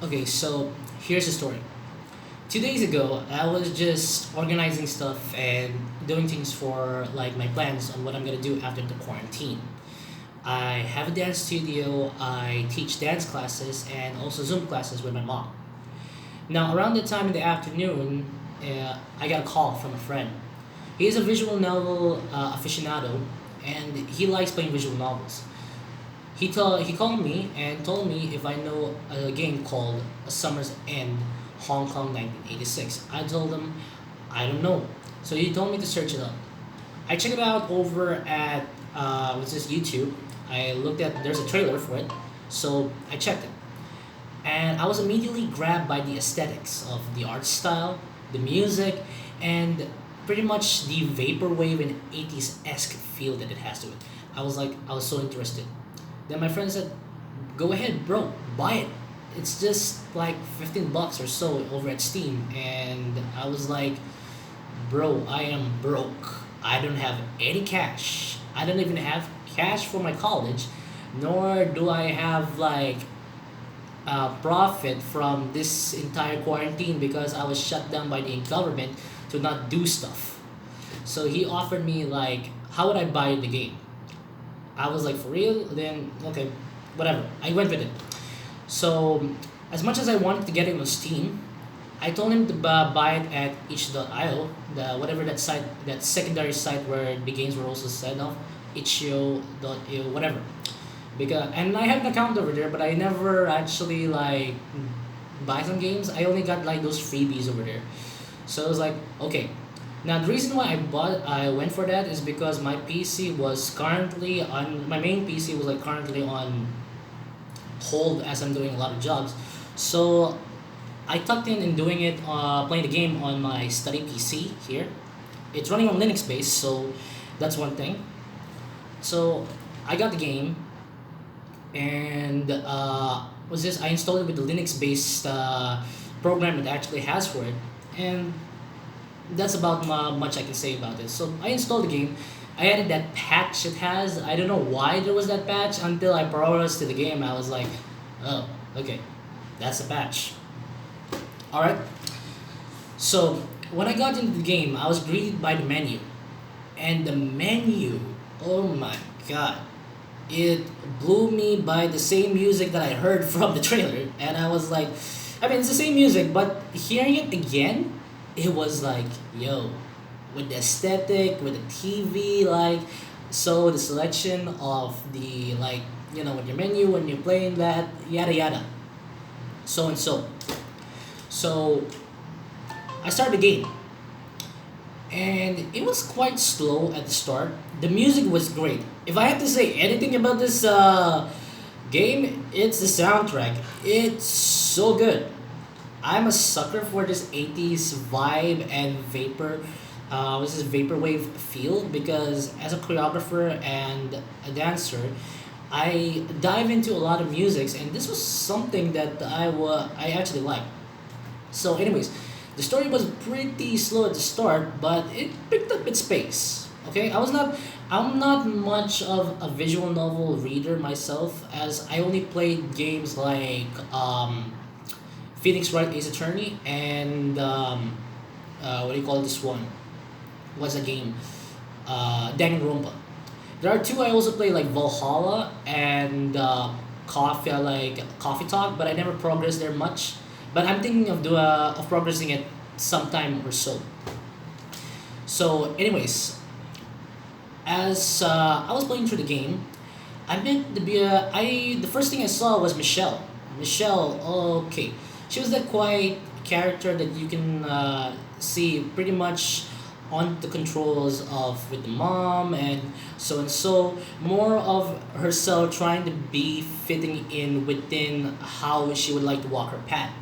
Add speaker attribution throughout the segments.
Speaker 1: Okay, so here's the story. 2 days ago, I was just organizing stuff and doing things for like my plans on what I'm gonna do after the quarantine. I have a dance studio, I teach dance classes and also Zoom classes with my mom. Now, around the time in the afternoon, I got a call from a friend. He is a visual novel aficionado and he likes playing visual novels. He called me and told me if I know a game called A Summer's End Hong Kong 1986. I told him I don't know. So he told me to search it up. I checked it out over at what's this YouTube. I looked at there's a trailer for it, so I checked it, and I was immediately grabbed by the aesthetics of the art style, the music, and pretty much the vaporwave and 80s esque feel that it has to it. I was so interested. Then my friend said, "Go ahead, bro, buy it. It's just like 15 bucks or so over at Steam." And I was like, "Bro, I am broke. I don't have any cash. I don't even have cash for my college, nor do I have like profit from this entire quarantine because I was shut down by the government to not do stuff." So he offered me like, how would I buy the game? I was like, for real? Then okay, whatever. I went with it. So as much as I wanted to get it on Steam, I told him to buy it at itch.io, the whatever that site, that secondary site where the games were also set off, itch.io, whatever. Because and I have an account over there, but I never actually like buy some games. I only got like those freebies over there. So I was like, okay. Now the reason why I went for that is because my PC was currently on my main PC was like currently on hold as I'm doing a lot of jobs. So I tucked in doing it, playing the game on my study PC here. It's running on Linux base, so that's one thing. So I got the game, and was this? I installed it with the Linux based program it actually has for it, and that's about much I can say about it. So I installed the game. I added that patch it has. I don't know why there was that patch until I progressed to the game. I was like, oh, okay, that's a patch. All right. So when I got into the game, I was greeted by the menu, and the menu, oh my god, it blew me by the same music that I heard from the trailer, and I was like, I mean, it's the same music, but hearing it again, it was like, yo, with the aesthetic, with the TV, like, so the selection of the like, with your menu when you're playing that, yada yada, so and so. So I started the game, and it was quite slow at the start. The music was great. If I had to say anything about this game, it's the soundtrack. It's so good. I'm a sucker for this 80s vibe and this is vaporwave feel because as a choreographer and a dancer, I dive into a lot of musics, and this was something that I actually like. So, anyways, the story was pretty slow at the start, but it picked up its pace. Okay, I'm not much of a visual novel reader myself, as I only played games like Phoenix Wright Ace Attorney and what do you call this one? What's a game? Danganronpa. There are two I also play like Valhalla and Coffee Talk, but I never progressed there much. But I'm thinking of progressing it sometime or so. So, anyways, as I was playing through the game, I met the first thing I saw was Michelle. Michelle, okay, she was that quiet character that you can see pretty much on the controls of with the mom and so more of herself trying to be fitting in within how she would like to walk her path.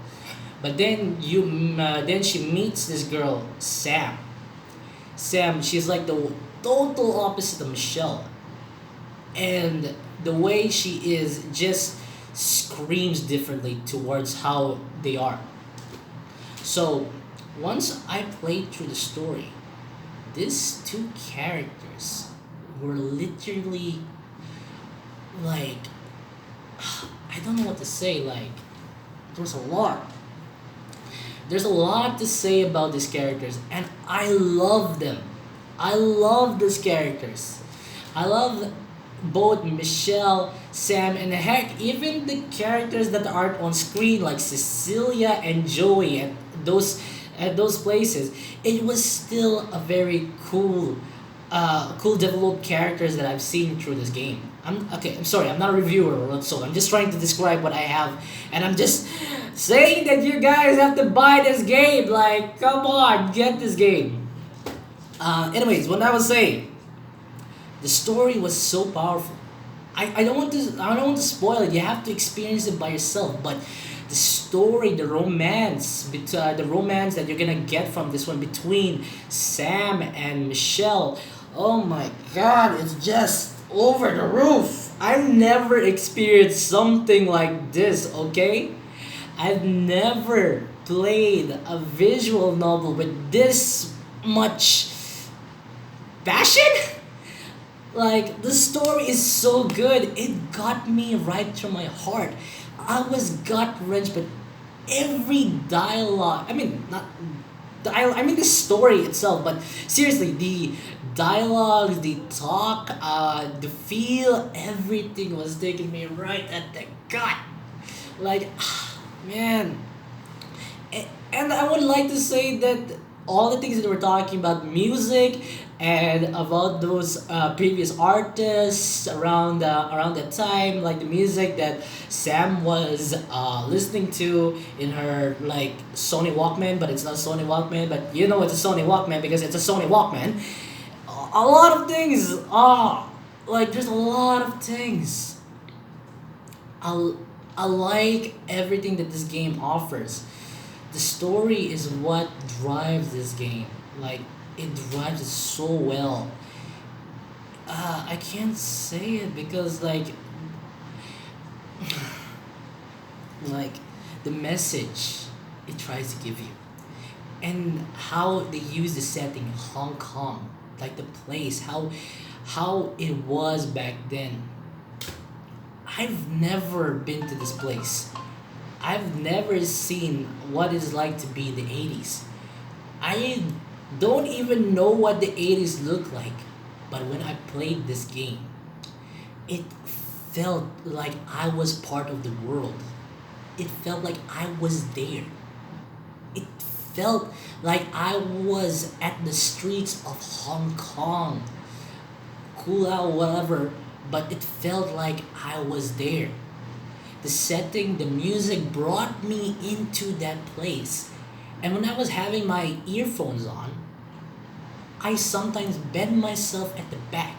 Speaker 1: But then she meets this girl, Sam. Sam, she's like the total opposite of Michelle, and the way she is just screams differently towards how they are. So once I played through the story, these two characters were literally like I don't know what to say, like There's a lot. There's a lot to say about these characters, and I love them. I love these characters. I love both Michelle, Sam, and heck, even the characters that aren't on screen, like Cecilia and Joey, and those at those places. It was still a very cool developed characters that I've seen through this game. I'm okay. I'm sorry. I'm not a reviewer or so. I'm just trying to describe what I have, and I'm just saying that you guys have to buy this game. Like, come on, get this game. Anyways, what I was saying, the story was so powerful. I don't want to spoil it. You have to experience it by yourself. But the story, the romance that you're gonna get from this one between Sam and Michelle. Oh my God, it's just over the roof. I've never experienced something like this. Okay, I've never played a visual novel with this much passion. Like, the story is so good, it got me right to my heart. I was gut wrenched, but every dialogue. I mean, not. I mean the story itself, but seriously, the dialogue, the talk, the feel, everything was taking me right at the gut. Like, man, and I would like to say that all the things that we're talking about, music and about those previous artists around that time, like the music that Sam was listening to in her like Sony Walkman, but it's not Sony Walkman, but you know it's a Sony Walkman because it's a Sony Walkman. A lot of things. Like there's a lot of things. I I like everything that this game offers. The story is what drives this game. Like it drives it so well. I can't say it because like the message it tries to give you and how they use the setting Hong Kong, like the place, how it was back then. I've never been to this place. I've never seen what it's like to be in the 80s. I don't even know what the 80s look like. But when I played this game, it felt like I was part of the world. It felt like I was there. It felt like I was at the streets of Hong Kong, Kula, whatever, but it felt like I was there. The setting, the music brought me into that place. And when I was having my earphones on, I sometimes bend myself at the back,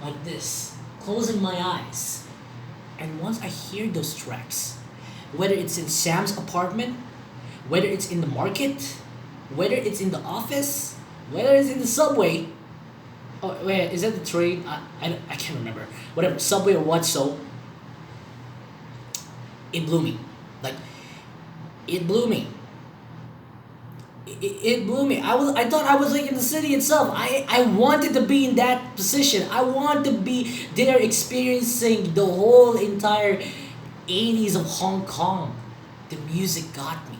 Speaker 1: like this, closing my eyes. And once I hear those tracks, whether it's in Sam's apartment, whether it's in the market, whether it's in the office, whether it's in the subway, oh wait, is that the train? I can't remember. Whatever, subway or what, so it blew me. Like, it blew me. It blew me. I thought I was like in the city itself. I wanted to be in that position. I want to be there experiencing the whole entire 80s of Hong Kong. The music got me.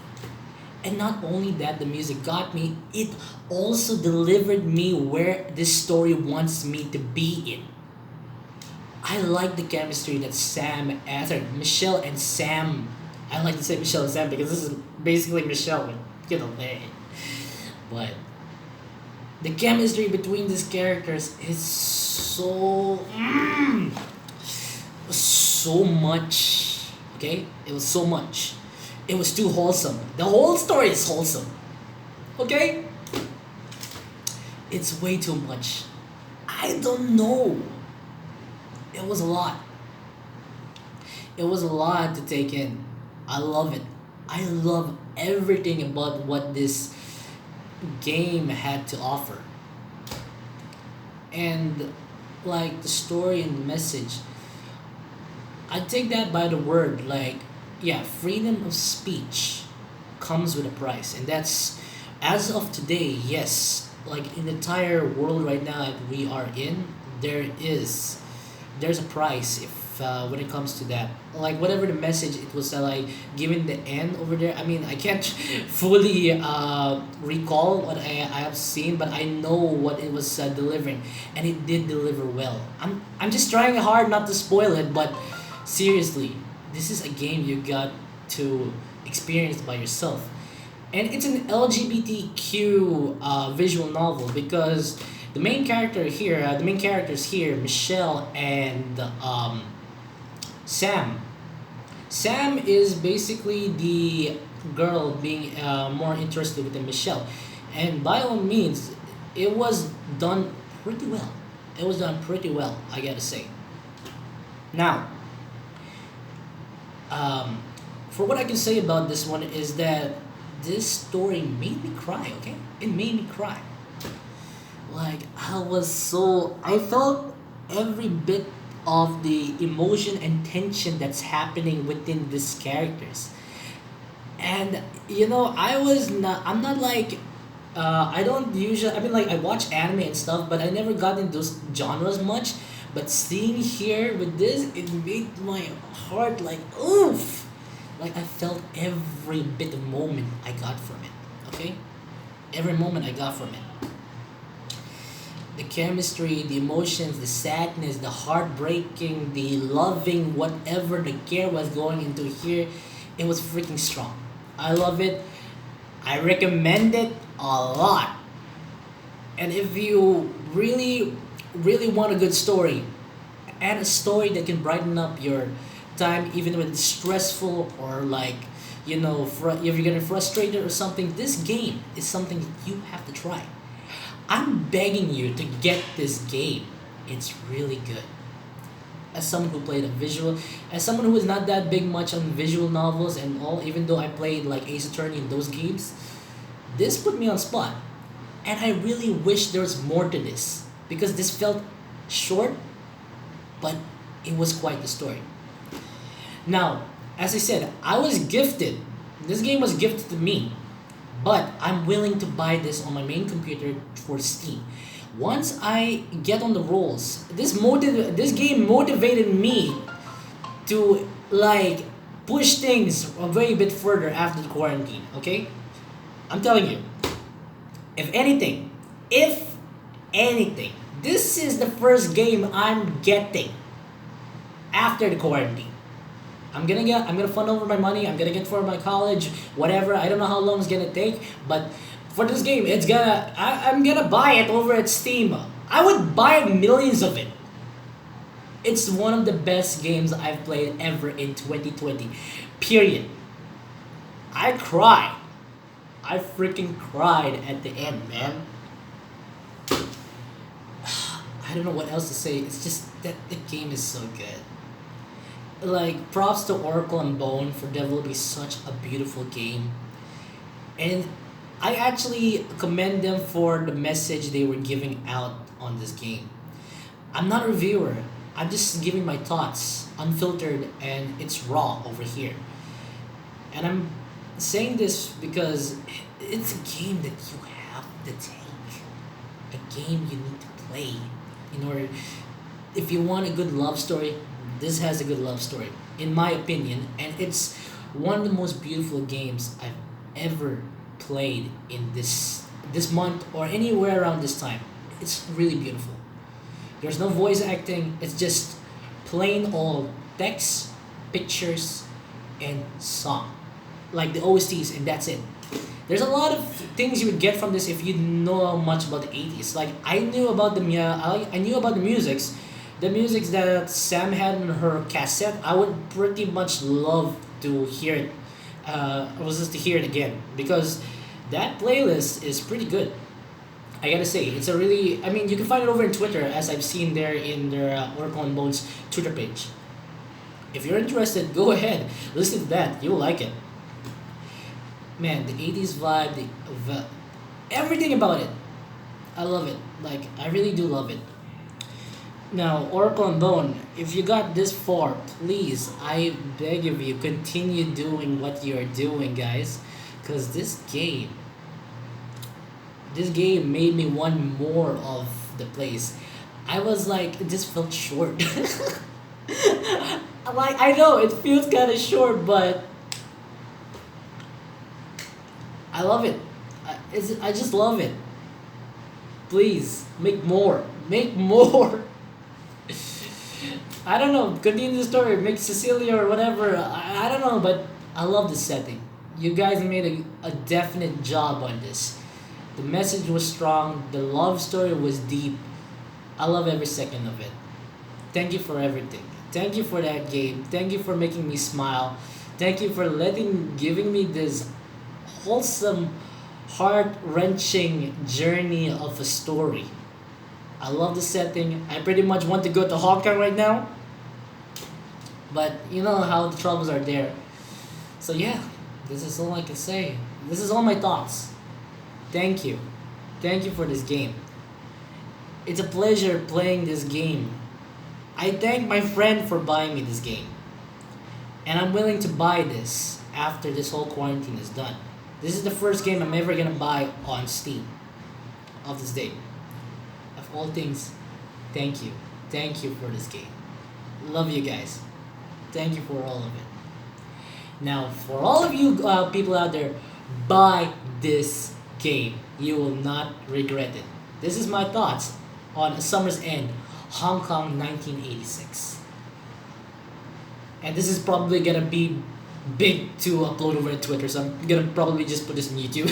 Speaker 1: And not only that the music got me, it also delivered me where this story wants me to be in. I like the chemistry that Michelle and Sam. I like to say Michelle and Sam because this is basically Michelle and hey. But the chemistry between these characters is so much. Okay, it was so much. It was too wholesome. The whole story is wholesome. Okay, it's way too much. I don't know. It was a lot. It was a lot to take in. I love it. I love everything about what this game had to offer. And like the story and the message, I take that by the word. Like, yeah, freedom of speech comes with a price. And that's, as of today, yes, like in the entire world right now that we are in, there's a price if when it comes to that. Like whatever the message it was like given the end over there. I mean, I can't fully recall what I have seen, but I know what it was delivering, and it did deliver well. I'm just trying hard not to spoil it, but seriously, this is a game you got to experience by yourself, and it's an LGBTQ visual novel because the main characters here, Michelle and Sam. Sam is basically the girl being more interested with the Michelle, and by all means, it was done pretty well. It was done pretty well, I gotta say. Now, um, for what I can say about this one is that this story made me cry. Okay, it made me cry. Like I felt every bit of the emotion and tension that's happening within these characters. And I'm not like I don't usually, I mean, like, I watch anime and stuff, but I never got into those genres much. But seeing here with this, it made my heart like oof. Like I felt every bit of moment I got from it. Okay, every moment I got from it. The chemistry, the emotions, the sadness, the heartbreaking, the loving, whatever the care was going into here, it was freaking strong. I love it. I recommend it a lot. And if you really, really want a good story, and a story that can brighten up your time, even when it's stressful or like, if you're getting frustrated or something, this game is something that you have to try. I'm begging you to get this game. It's really good. As someone who played a visual, as someone who is not that big much on visual novels and all, even though I played like Ace Attorney in those games, this put me on spot. And I really wish there was more to this because this felt short, but it was quite the story. Now, as I said, I was gifted. This game was gifted to me, but I'm willing to buy this on my main computer for Steam. Once I get on the rolls, this game motivated me to like push things a very bit further after the quarantine. Okay, I'm telling you, if anything, if anything, this is the first game I'm getting after the quarantine. I'm gonna fund over my money. I'm gonna get for my college, whatever. I don't know how long it's gonna take, but for this game, I'm gonna buy it over at Steam. I would buy millions of it. It's one of the best games I've played ever in 2020. Period. I cried. I freaking cried at the end, man. I don't know what else to say. It's just that the game is so good. Like, props to Oracle and Bone for developing such a beautiful game. And I actually commend them for the message they were giving out on this game. I'm not a reviewer. I'm just giving my thoughts, unfiltered, and it's raw over here. And I'm saying this because it's a game that you have to take. A game you need to play in order. If you want a good love story, this has a good love story, in my opinion, and it's one of the most beautiful games I've ever played in this month or anywhere around this time. It's really beautiful. There's no voice acting. It's just plain old text, pictures, and song, like the OSTs, and that's it. There's a lot of things you would get from this if you know much about the 80s. Like I knew about the musics that Sam had on her cassette. I would pretty much love to hear it. Was just to hear it again because that playlist is pretty good. I gotta say, it's a really. I mean, you can find it over in Twitter, as I've seen there in their Oracle and Bones Twitter page. If you're interested, go ahead, listen to that. You'll like it. Man, the 80s vibe, everything about it. I love it. Like, I really do love it. Now, Oracle and Bone, if you got this far, please, I beg of you, continue doing what you're doing, guys. Because this game made me want more of the place. I was like, it just felt short. Like, I know it feels kind of short, but I love it. I just love it. Please make more. Make more. I don't know. Continue the story. Make Cecilia or whatever. I don't know, but I love the setting. You guys made a definite job on this. The message was strong. The love story was deep. I love every second of it. Thank you for everything. Thank you for that game. Thank you for making me smile. Thank you for giving me this wholesome, heart wrenching journey of a story. I love the setting. I pretty much want to go to Hong Kong right now, but you know how the troubles are there. So yeah, this is all I can say. This is all my thoughts. Thank you. Thank you for this game. It's a pleasure playing this game. I thank my friend for buying me this game. And I'm willing to buy this after this whole quarantine is done. This is the first game I'm ever gonna buy on Steam of this day. Of all things, thank you. Thank you for this game. Love you guys. Thank you for all of it. Now, for all of you people out there, buy this game. You will not regret it. This is my thoughts on A Summer's End, Hong Kong 1986. And this is probably gonna be big to upload over to Twitter, so I'm gonna probably just put this on YouTube.